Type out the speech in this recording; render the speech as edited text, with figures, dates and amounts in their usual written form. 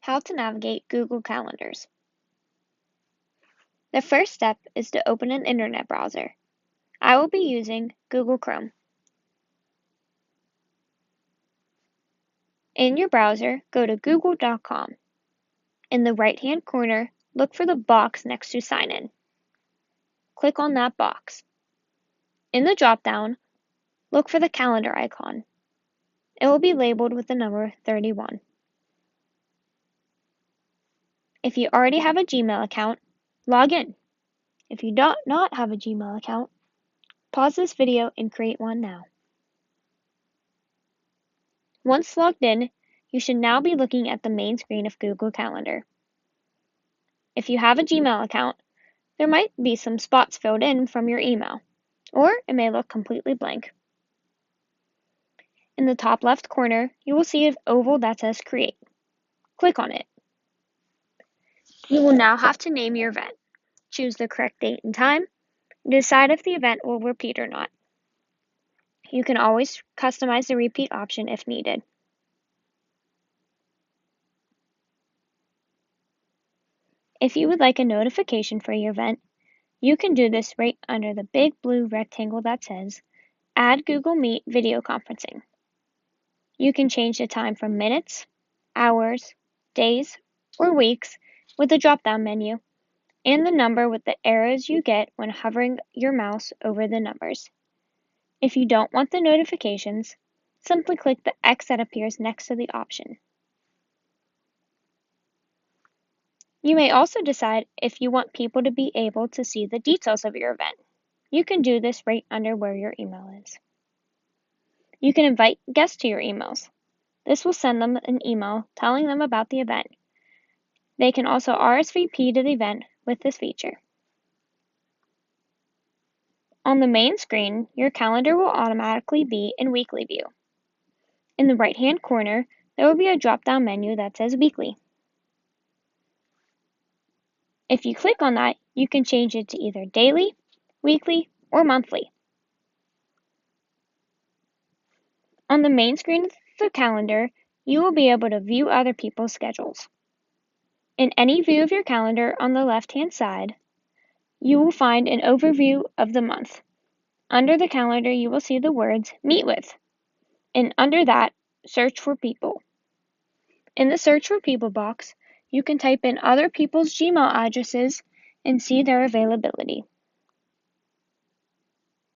How to navigate Google Calendars. The first step is to open an internet browser. I will be using Google Chrome. In your browser, go to google.com. In the right-hand corner, look for the box next to Sign In. Click on that box. In the drop-down, look for the calendar icon. It will be labeled with the number 31. If you already have a Gmail account, log in. If you do not have a Gmail account, pause this video and create one now. Once logged in, you should now be looking at the main screen of Google Calendar. If you have a Gmail account, there might be some spots filled in from your email, or it may look completely blank. In the top left corner, you will see an oval that says Create. Click on it. You will now have to name your event. Choose the correct date and time, and decide if the event will repeat or not. You can always customize the repeat option if needed. If you would like a notification for your event, you can do this right under the big blue rectangle that says Add Google Meet Video Conferencing. You can change the time from minutes, hours, days, or weeks with the drop-down menu, and the number with the arrows you get when hovering your mouse over the numbers. If you don't want the notifications, simply click the X that appears next to the option. You may also decide if you want people to be able to see the details of your event. You can do this right under where your email is. You can invite guests to your emails. This will send them an email telling them about the event. They can also RSVP to the event with this feature. On the main screen, your calendar will automatically be in weekly view. In the right-hand corner, there will be a drop-down menu that says Weekly. If you click on that, you can change it to either daily, weekly, or monthly. On the main screen of the calendar, you will be able to view other people's schedules. In any view of your calendar on the left-hand side, you will find an overview of the month. Under the calendar, you will see the words Meet With, and under that, Search for People. In the Search for People box, you can type in other people's Gmail addresses and see their availability.